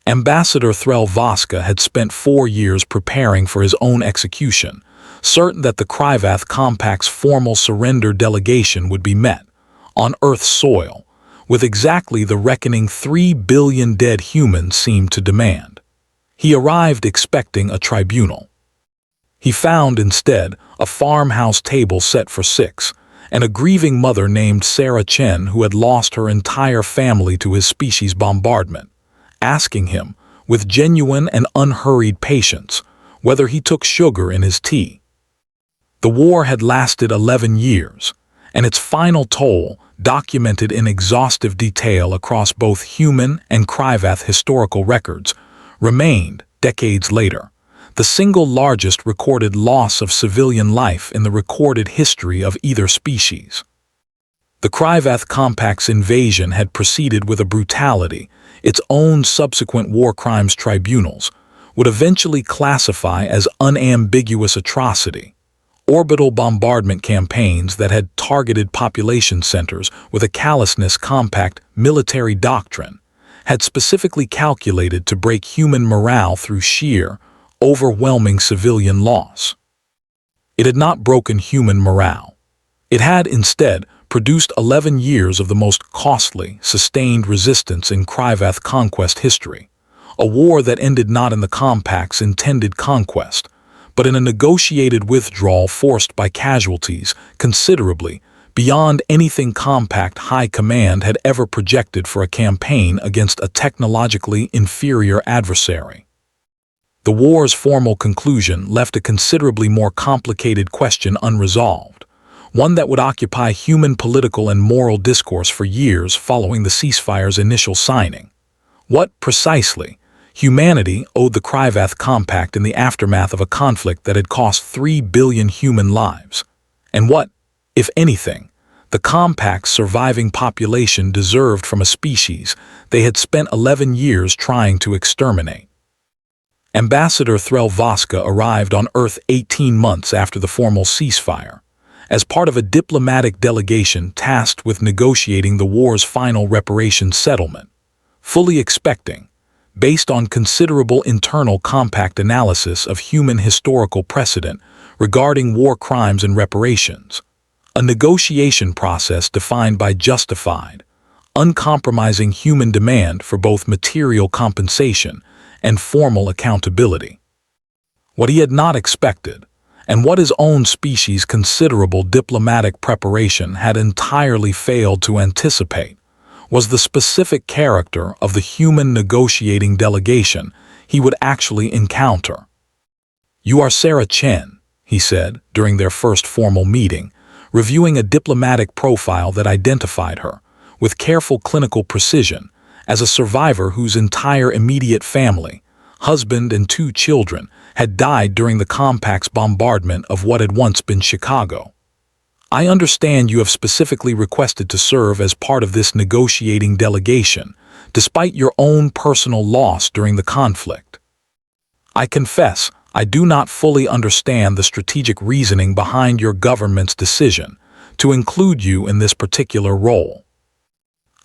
Ambassador Threl Voska had spent 4 years preparing for his own execution, certain that the Kryvath Compact's formal surrender delegation would be met, on Earth's soil, with exactly the reckoning 3 billion dead humans seemed to demand. He arrived expecting a tribunal. He found, instead, a farmhouse table set for 6, and a grieving mother named Sarah Chen who had lost her entire family to his species bombardment, asking him, with genuine and unhurried patience, whether he took sugar in his tea. The war had lasted 11 years, and its final toll, documented in exhaustive detail across both human and Kryvath historical records, remained, decades later, the single largest recorded loss of civilian life in the recorded history of either species. The Kryvath Compact's invasion had proceeded with a brutality its own subsequent war crimes tribunals would eventually classify as unambiguous atrocity. Orbital bombardment campaigns that had targeted population centers with a callousness compact military doctrine had specifically calculated to break human morale through sheer, overwhelming civilian loss. It had not broken human morale. It had, instead, produced 11 years of the most costly, sustained resistance in Kryvath conquest history, a war that ended not in the Compact's intended conquest, but in a negotiated withdrawal forced by casualties considerably beyond anything Compact High Command had ever projected for a campaign against a technologically inferior adversary. The war's formal conclusion left a considerably more complicated question unresolved, one that would occupy human political and moral discourse for years following the ceasefire's initial signing. What, precisely, humanity owed the Kryvath Compact in the aftermath of a conflict that had cost 3 billion human lives? And what, if anything, the Compact's surviving population deserved from a species they had spent 11 years trying to exterminate? Ambassador Threl Voska arrived on Earth 18 months after the formal ceasefire, as part of a diplomatic delegation tasked with negotiating the war's final reparations settlement, fully expecting, based on considerable internal Compact analysis of human historical precedent regarding war crimes and reparations, a negotiation process defined by justified, uncompromising human demand for both material compensation and formal accountability. What he had not expected, and what his own species' considerable diplomatic preparation had entirely failed to anticipate, was the specific character of the human negotiating delegation he would actually encounter. "You are Sarah Chen," he said during their first formal meeting, reviewing a diplomatic profile that identified her, with careful clinical precision, as a survivor whose entire immediate family, husband and 2 children, had died during the Compact's bombardment of what had once been Chicago. "I understand you have specifically requested to serve as part of this negotiating delegation, despite your own personal loss during the conflict. I confess, I do not fully understand the strategic reasoning behind your government's decision to include you in this particular role."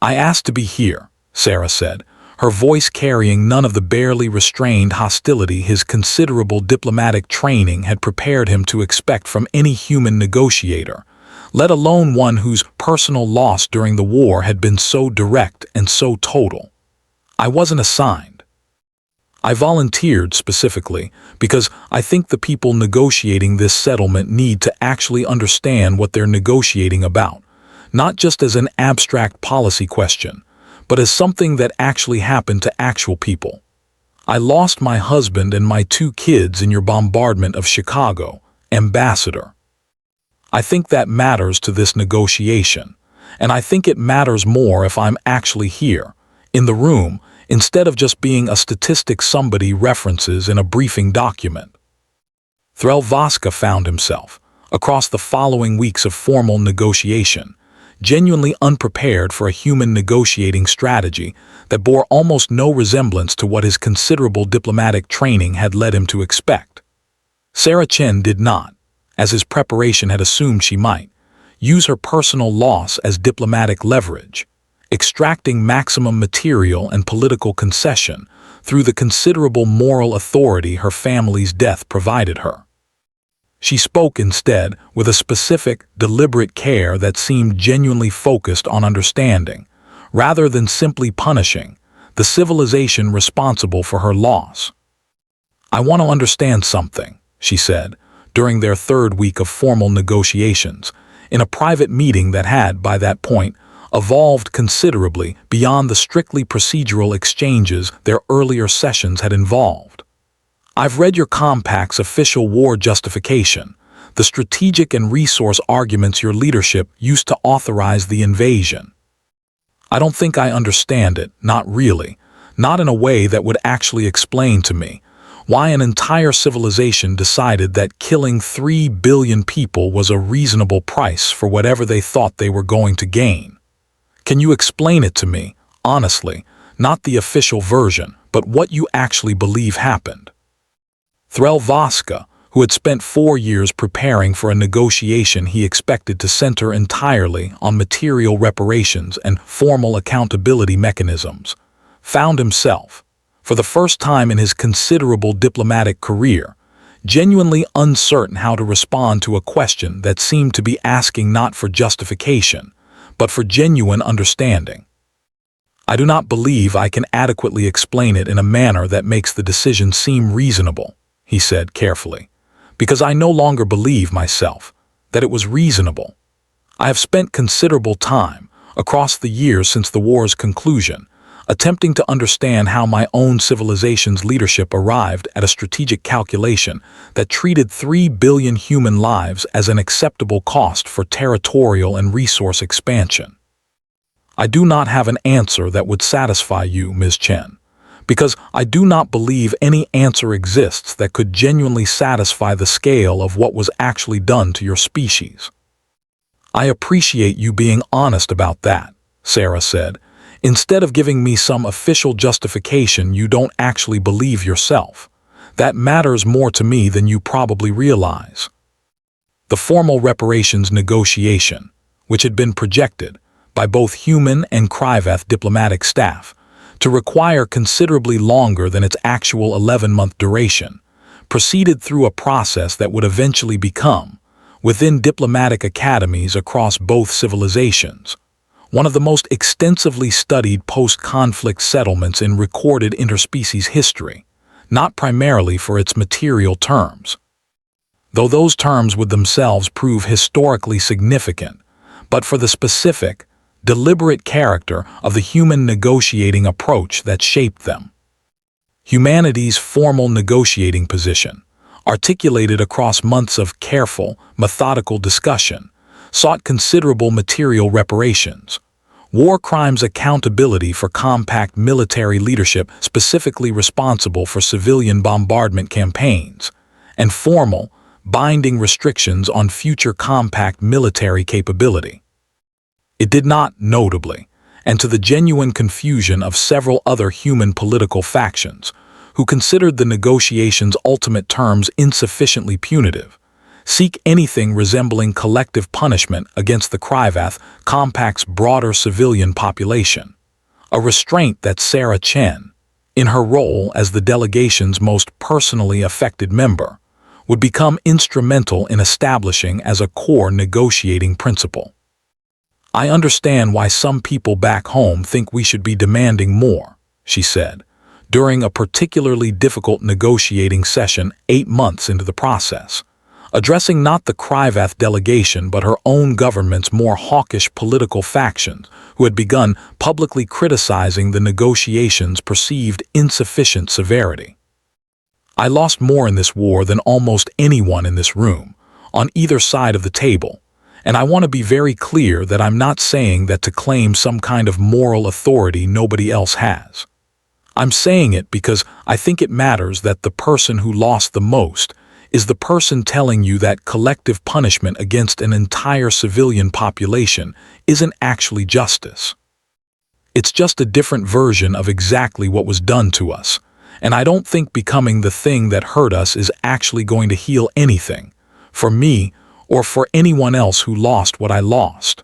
"I asked to be here," Sarah said, her voice carrying none of the barely restrained hostility his considerable diplomatic training had prepared him to expect from any human negotiator, let alone one whose personal loss during the war had been so direct and so total. "I wasn't assigned. I volunteered specifically because I think the people negotiating this settlement need to actually understand what they're negotiating about, not just as an abstract policy question, but as something that actually happened to actual people. I lost my husband and my 2 kids in your bombardment of Chicago, Ambassador. I think that matters to this negotiation, and I think it matters more if I'm actually here, in the room, instead of just being a statistic somebody references in a briefing document." Threl Voska found himself, across the following weeks of formal negotiation, genuinely unprepared for a human negotiating strategy that bore almost no resemblance to what his considerable diplomatic training had led him to expect. Sarah Chen did not, as his preparation had assumed she might, use her personal loss as diplomatic leverage, extracting maximum material and political concession through the considerable moral authority her family's death provided her. She spoke instead with a specific, deliberate care that seemed genuinely focused on understanding, rather than simply punishing, the civilization responsible for her loss. "I want to understand something," she said, during their third week of formal negotiations, in a private meeting that had, by that point, evolved considerably beyond the strictly procedural exchanges their earlier sessions had involved. "I've read your compact's official war justification, the strategic and resource arguments your leadership used to authorize the invasion. I don't think I understand it, not really, not in a way that would actually explain to me why an entire civilization decided that killing 3 billion people was a reasonable price for whatever they thought they were going to gain. Can you explain it to me, honestly, not the official version, but what you actually believe happened?" Threl Vaska, who had spent 4 years preparing for a negotiation he expected to center entirely on material reparations and formal accountability mechanisms, found himself, for the first time in his considerable diplomatic career, genuinely uncertain how to respond to a question that seemed to be asking not for justification, but for genuine understanding. "I do not believe I can adequately explain it in a manner that makes the decision seem reasonable," he said carefully, "because I no longer believe myself that it was reasonable. I have spent considerable time, across the years since the war's conclusion, attempting to understand how my own civilization's leadership arrived at a strategic calculation that treated 3 billion human lives as an acceptable cost for territorial and resource expansion. I do not have an answer that would satisfy you, Ms. Chen, because I do not believe any answer exists that could genuinely satisfy the scale of what was actually done to your species." "I appreciate you being honest about that," Sarah said, "instead of giving me some official justification you don't actually believe yourself. That matters more to me than you probably realize." The formal reparations negotiation, which had been projected, by both human and Kryvath diplomatic staff, to require considerably longer than its actual 11-month duration, proceeded through a process that would eventually become, within diplomatic academies across both civilizations, one of the most extensively studied post-conflict settlements in recorded interspecies history, not primarily for its material terms, though those terms would themselves prove historically significant, but for the specific, deliberate character of the human negotiating approach that shaped them. Humanity's formal negotiating position, articulated across months of careful, methodical discussion, sought considerable material reparations, war crimes accountability for compact military leadership specifically responsible for civilian bombardment campaigns, and formal, binding restrictions on future compact military capability. It did not, notably, and to the genuine confusion of several other human political factions, who considered the negotiation's ultimate terms insufficiently punitive, seek anything resembling collective punishment against the Kryvath compact's broader civilian population, a restraint that Sarah Chen, in her role as the delegation's most personally affected member, would become instrumental in establishing as a core negotiating principle. "I understand why some people back home think we should be demanding more," she said, during a particularly difficult negotiating session 8 months into the process, addressing not the Kryvath delegation but her own government's more hawkish political factions who had begun publicly criticizing the negotiations' perceived insufficient severity. "I lost more in this war than almost anyone in this room, on either side of the table, and I want to be very clear that I'm not saying that to claim some kind of moral authority nobody else has. I'm saying it because I think it matters that the person who lost the most is the person telling you that collective punishment against an entire civilian population isn't actually justice. It's just a different version of exactly what was done to us, and I don't think becoming the thing that hurt us is actually going to heal anything, for me or for anyone else who lost what I lost."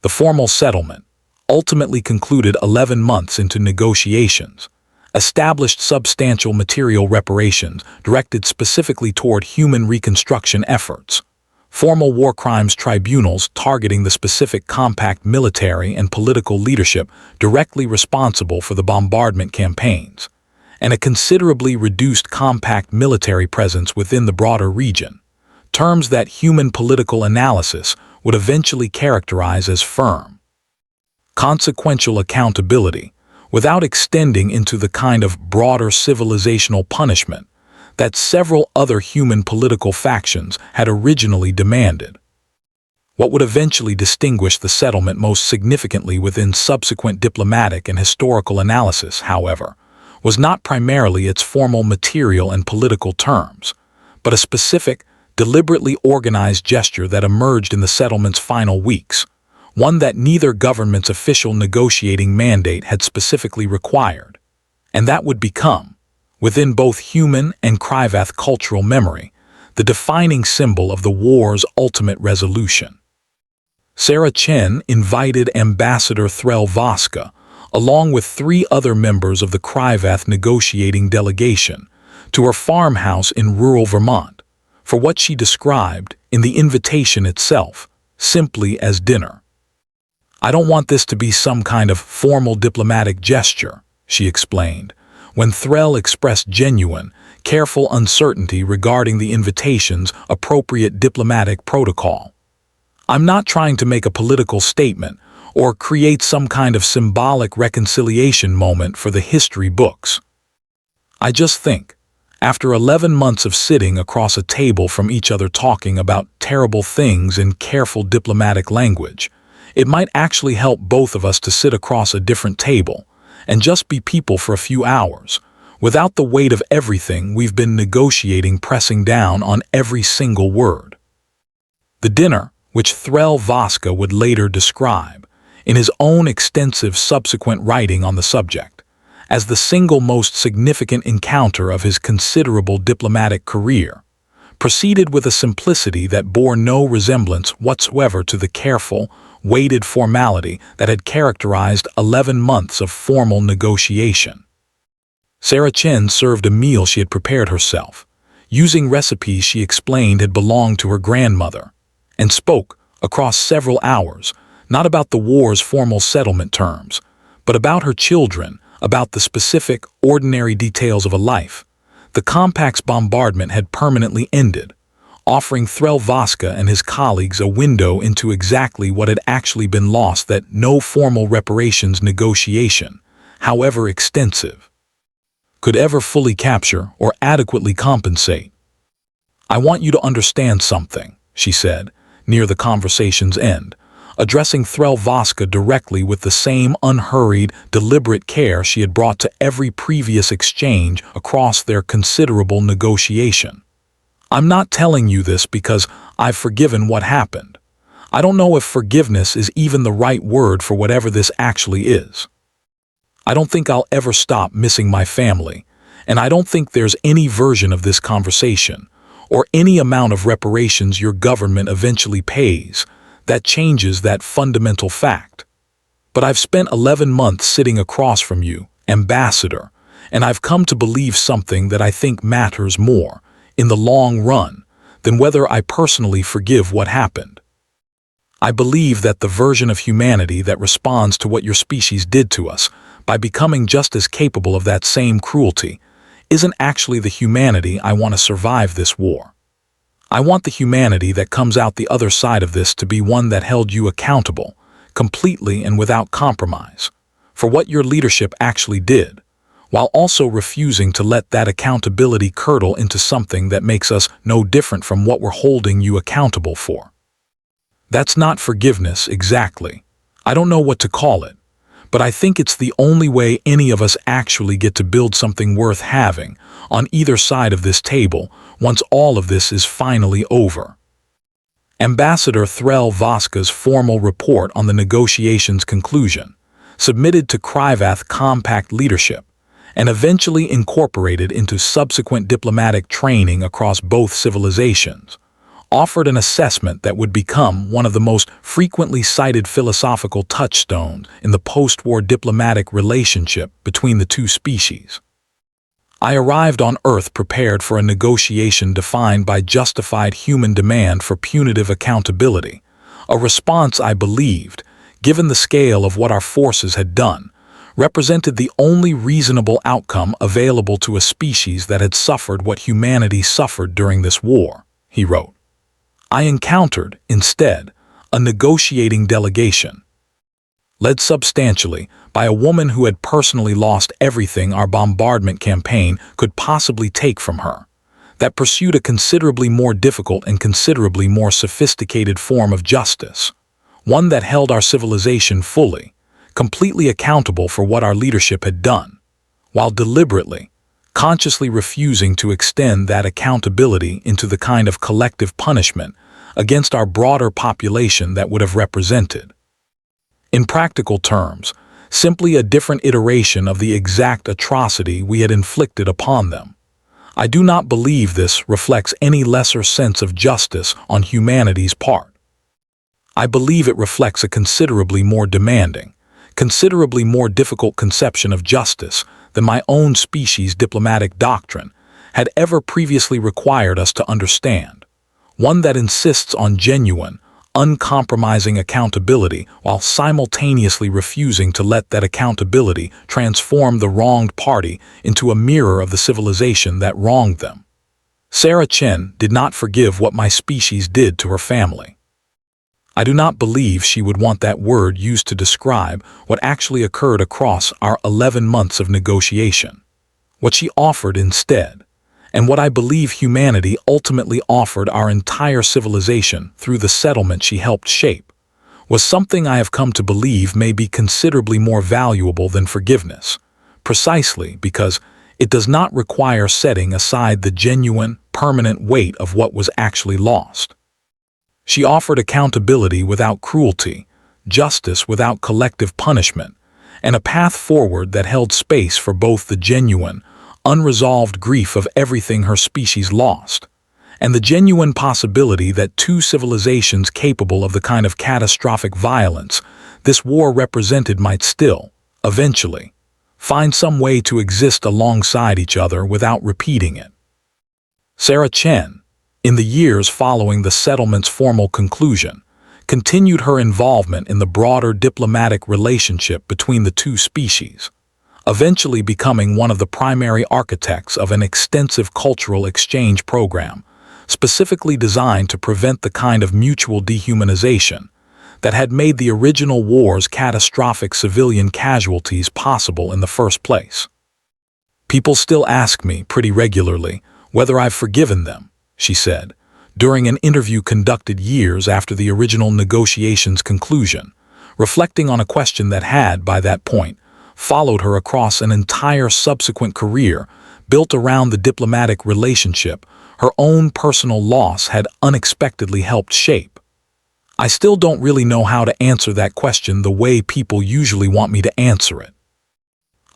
The formal settlement, ultimately concluded 11 months into negotiations, established substantial material reparations directed specifically toward human reconstruction efforts, formal war crimes tribunals targeting the specific compact military and political leadership directly responsible for the bombardment campaigns, and a considerably reduced compact military presence within the broader region, terms that human political analysis would eventually characterize as firm, consequential accountability, without extending into the kind of broader civilizational punishment that several other human political factions had originally demanded. What would eventually distinguish the settlement most significantly within subsequent diplomatic and historical analysis, however, was not primarily its formal material and political terms, but a specific, deliberately organized gesture that emerged in the settlement's final weeks, one that neither government's official negotiating mandate had specifically required, and that would become, within both human and Krivath cultural memory, the defining symbol of the war's ultimate resolution. Sarah Chen invited Ambassador Threl Voska, along with 3 other members of the Krivath negotiating delegation, to her farmhouse in rural Vermont, for what she described, in the invitation itself, simply as dinner. "I don't want this to be some kind of formal diplomatic gesture," she explained, when Threl expressed genuine, careful uncertainty regarding the invitation's appropriate diplomatic protocol. "I'm not trying to make a political statement or create some kind of symbolic reconciliation moment for the history books. I just think, after 11 months of sitting across a table from each other talking about terrible things in careful diplomatic language, it might actually help both of us to sit across a different table and just be people for a few hours, without the weight of everything we've been negotiating pressing down on every single word." The dinner, which Threl Voska would later describe, in his own extensive subsequent writing on the subject, as the single most significant encounter of his considerable diplomatic career, proceeded with a simplicity that bore no resemblance whatsoever to the careful, weighted formality that had characterized 11 months of formal negotiation. Sarah Chen served a meal she had prepared herself, using recipes she explained had belonged to her grandmother, and spoke, across several hours, not about the war's formal settlement terms, but about her children, about the specific, ordinary details of a life. The compact's bombardment had permanently ended, offering Threl Voska and his colleagues a window into exactly what had actually been lost that no formal reparations negotiation, however extensive, could ever fully capture or adequately compensate. "I want you to understand something," she said, near the conversation's end, addressing Threl Voska directly with the same unhurried, deliberate care she had brought to every previous exchange across their considerable negotiation. "I'm not telling you this because I've forgiven what happened. I don't know if forgiveness is even the right word for whatever this actually is. I don't think I'll ever stop missing my family, and I don't think there's any version of this conversation, or any amount of reparations your government eventually pays, that changes that fundamental fact. But I've spent 11 months sitting across from you, Ambassador, and I've come to believe something that I think matters more, in the long run, than whether I personally forgive what happened. I believe that the version of humanity that responds to what your species did to us, by becoming just as capable of that same cruelty, isn't actually the humanity I want to survive this war. I want the humanity that comes out the other side of this to be one that held you accountable, completely and without compromise, for what your leadership actually did, while also refusing to let that accountability curdle into something that makes us no different from what we're holding you accountable for. That's not forgiveness exactly. I don't know what to call it, but I think it's the only way any of us actually get to build something worth having on either side of this table once all of this is finally over." Ambassador Threl Voska's formal report on the negotiations' conclusion, submitted to Krivath Compact leadership, and eventually incorporated into subsequent diplomatic training across both civilizations, offered an assessment that would become one of the most frequently cited philosophical touchstones in the post-war diplomatic relationship between the two species. I arrived on Earth prepared for a negotiation defined by justified human demand for punitive accountability, a response I believed, given the scale of what our forces had done, represented the only reasonable outcome available to a species that had suffered what humanity suffered during this war, he wrote. I encountered, instead, a negotiating delegation, led substantially by a woman who had personally lost everything our bombardment campaign could possibly take from her, that pursued a considerably more difficult and considerably more sophisticated form of justice, one that held our civilization fully, completely accountable for what our leadership had done, while deliberately, consciously refusing to extend that accountability into the kind of collective punishment against our broader population that would have represented. In practical terms, simply a different iteration of the exact atrocity we had inflicted upon them. I do not believe this reflects any lesser sense of justice on humanity's part. I believe it reflects a considerably more demanding, considerably more difficult conception of justice than my own species' diplomatic doctrine had ever previously required us to understand, one that insists on genuine, uncompromising accountability while simultaneously refusing to let that accountability transform the wronged party into a mirror of the civilization that wronged them. Sarah Chen did not forgive what my species did to her family. I do not believe she would want that word used to describe what actually occurred across our 11 months of negotiation. What she offered instead, and what I believe humanity ultimately offered our entire civilization through the settlement she helped shape, was something I have come to believe may be considerably more valuable than forgiveness, precisely because it does not require setting aside the genuine, permanent weight of what was actually lost. She offered accountability without cruelty, justice without collective punishment, and a path forward that held space for both the genuine, unresolved grief of everything her species lost, and the genuine possibility that two civilizations capable of the kind of catastrophic violence this war represented might still, eventually, find some way to exist alongside each other without repeating it. Sarah Chen, in the years following the settlement's formal conclusion, continued her involvement in the broader diplomatic relationship between the two species, eventually becoming one of the primary architects of an extensive cultural exchange program, specifically designed to prevent the kind of mutual dehumanization that had made the original war's catastrophic civilian casualties possible in the first place. People still ask me pretty regularly whether I've forgiven them, she said, during an interview conducted years after the original negotiations' conclusion, reflecting on a question that had, by that point, followed her across an entire subsequent career built around the diplomatic relationship her own personal loss had unexpectedly helped shape. I still don't really know how to answer that question the way people usually want me to answer it.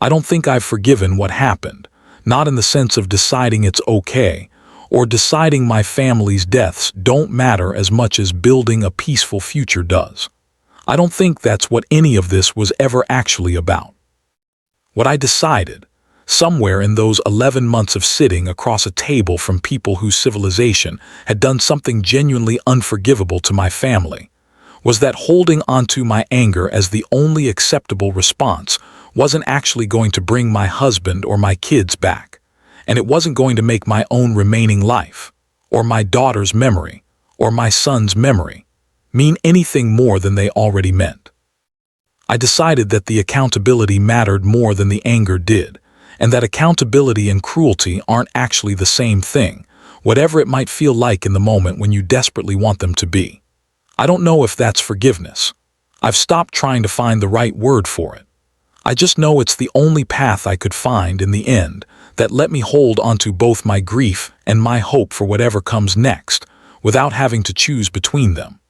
I don't think I've forgiven what happened, not in the sense of deciding it's okay, or deciding my family's deaths don't matter as much as building a peaceful future does. I don't think that's what any of this was ever actually about. What I decided, somewhere in those 11 months of sitting across a table from people whose civilization had done something genuinely unforgivable to my family, was that holding onto my anger as the only acceptable response wasn't actually going to bring my husband or my kids back, and it wasn't going to make my own remaining life, or my daughter's memory, or my son's memory, mean anything more than they already meant. I decided that the accountability mattered more than the anger did, and that accountability and cruelty aren't actually the same thing, whatever it might feel like in the moment when you desperately want them to be. I don't know if that's forgiveness. I've stopped trying to find the right word for it. I just know it's the only path I could find in the end that let me hold onto both my grief and my hope for whatever comes next, without having to choose between them.